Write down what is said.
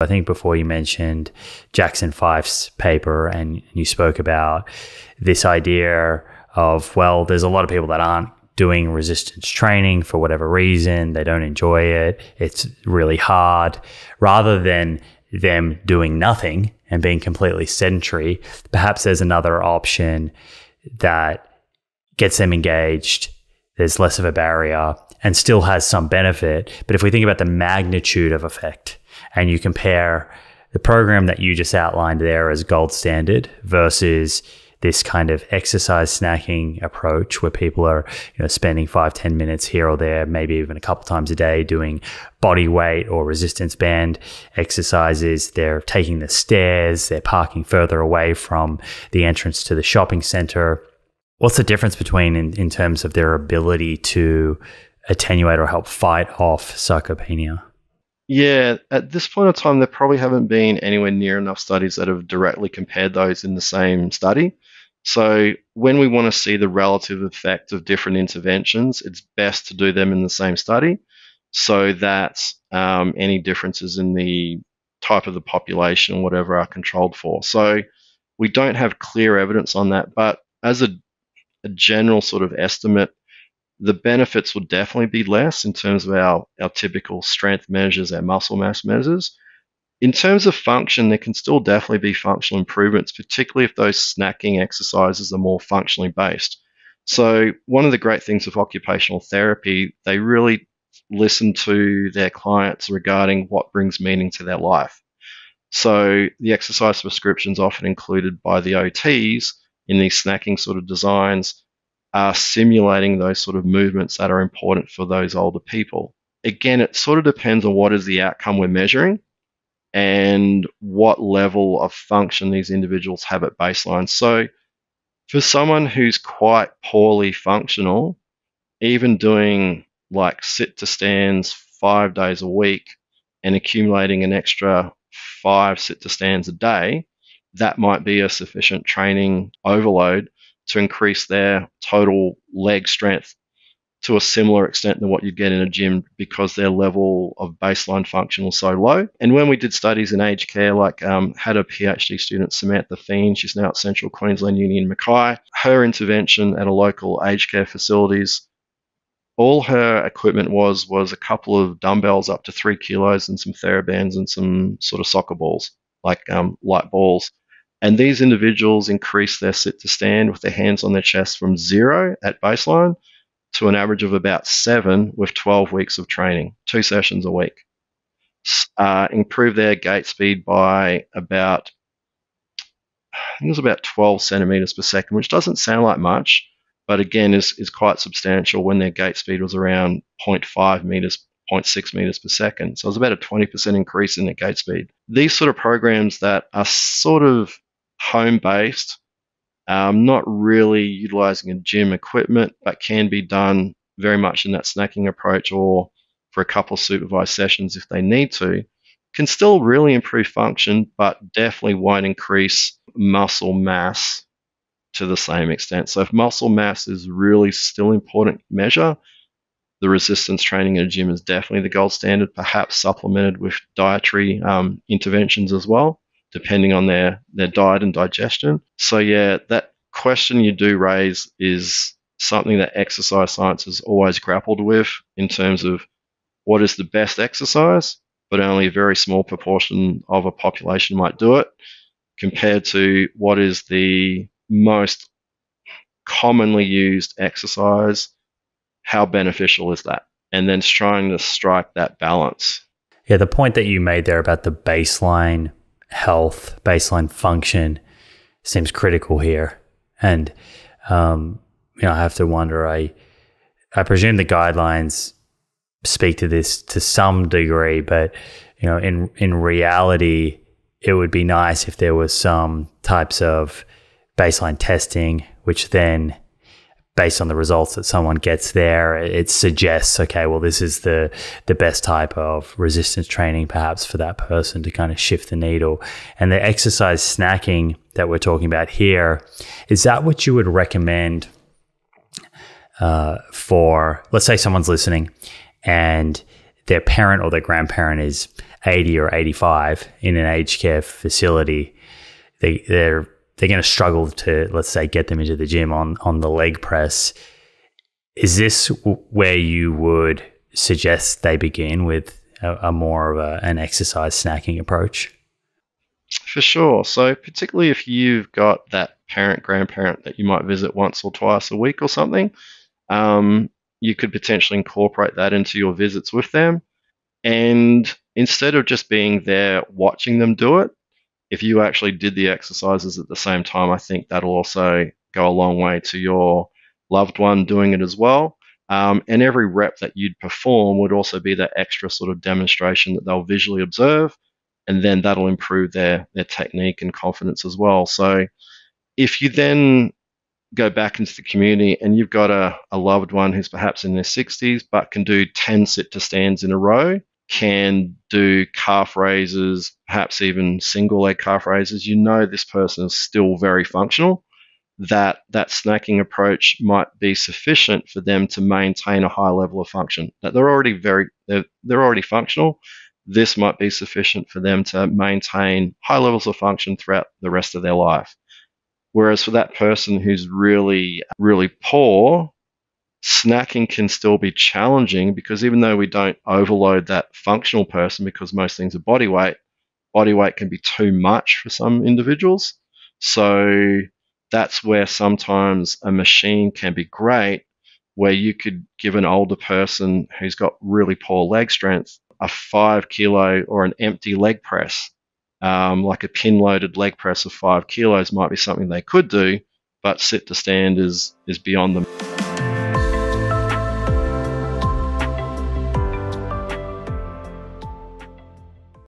I think before you mentioned Jackson Fife's paper, and you spoke about this idea of, well, there's a lot of people that aren't doing resistance training for whatever reason. They don't enjoy it. It's really hard. Rather than them doing nothing and being completely sedentary, perhaps there's another option that gets them engaged. There's less of a barrier and still has some benefit. But if we think about the magnitude of effect, and you compare the program that you just outlined there as gold standard versus this kind of exercise snacking approach where people are, spending 5-10 minutes here or there, maybe even a couple times a day doing body weight or resistance band exercises. They're taking the stairs, they're parking further away from the entrance to the shopping center. What's the difference between in terms of their ability to attenuate or help fight off sarcopenia? Yeah, at this point in time, there probably haven't been anywhere near enough studies that have directly compared those in the same study. So when we want to see the relative effect of different interventions, it's best to do them in the same study so that any differences in the type of the population or whatever are controlled for. So we don't have clear evidence on that, but as a general sort of estimate, the benefits will definitely be less in terms of our typical strength measures, our muscle mass measures. In terms of function, there can still definitely be functional improvements, particularly if those snacking exercises are more functionally based. So one of the great things of occupational therapy, they really listen to their clients regarding what brings meaning to their life. So the exercise prescriptions often included by the OTs in these snacking sort of designs are simulating those sort of movements that are important for those older people. Again, it sort of depends on what is the outcome we're measuring and what level of function these individuals have at baseline. So for someone who's quite poorly functional, even doing like sit to stands 5 days a week and accumulating an extra 5 sit to stands a day, that might be a sufficient training overload to increase their total leg strength to a similar extent than what you'd get in a gym because their level of baseline function was so low. And when we did studies in aged care, like had a PhD student, Samantha Feen, she's now at Central Queensland Uni in Mackay, her intervention at a local aged care facilities, all her equipment was a couple of dumbbells up to 3 kilos and some TheraBands and some sort of soccer balls, like light balls. And these individuals increase their sit to stand with their hands on their chest from 0 at baseline to an average of about 7 with 12 weeks of training, 2 sessions a week. Improve their gait speed by about, I think it was about 12 centimeters per second, which doesn't sound like much, but again is quite substantial when their gait speed was around 0.5 meters, 0.6 meters per second. So it was about a 20% increase in their gait speed. These sort of programs that are sort of home-based, not really utilizing a gym equipment, but can be done very much in that snacking approach or for a couple of supervised sessions if they need to, can still really improve function, but definitely won't increase muscle mass to the same extent. So if muscle mass is really still an important measure, the resistance training in a gym is definitely the gold standard, perhaps supplemented with dietary interventions as well, depending on their diet and digestion. So yeah, that question you do raise is something that exercise science has always grappled with in terms of what is the best exercise, but only a very small proportion of a population might do it, compared to what is the most commonly used exercise, how beneficial is that? And then trying to strike that balance. Yeah, the point that you made there about the baseline health, baseline function seems critical here. And, I have to wonder, I presume the guidelines speak to this to some degree, but, in reality, it would be nice if there was some types of baseline testing, which then, based on the results that someone gets there, it suggests, okay, well, this is the best type of resistance training perhaps for that person to kind of shift the needle. And the exercise snacking that we're talking about here, is that what you would recommend for, let's say someone's listening and their parent or their grandparent is 80 or 85 in an aged care facility, they're going to struggle to, let's say, get them into the gym on the leg press. Is this where you would suggest they begin with a more of an exercise snacking approach? For sure. So particularly if you've got that parent, grandparent that you might visit once or twice a week or something, you could potentially incorporate that into your visits with them. And instead of just being there watching them do it, if you actually did the exercises at the same time, I think that'll also go a long way to your loved one doing it as well. And every rep that you'd perform would also be that extra sort of demonstration that they'll visually observe, and then that'll improve their technique and confidence as well. So if you then go back into the community and you've got a loved one who's perhaps in their 60s but can do 10 sit to stands in a row, can do calf raises, perhaps even single leg calf raises, you know this person is still very functional, that snacking approach might be sufficient for them to maintain a high level of function. That they're already functional. This might be sufficient for them to maintain high levels of function throughout the rest of their life. Whereas for that person who's really, really poor, snacking can still be challenging, because even though we don't overload that functional person, because most things are body weight can be too much for some individuals. So that's where sometimes a machine can be great, where you could give an older person who's got really poor leg strength a 5 kilo or an empty leg press. Like a pin loaded leg press of 5 kilos might be something they could do, but sit to stand is beyond them.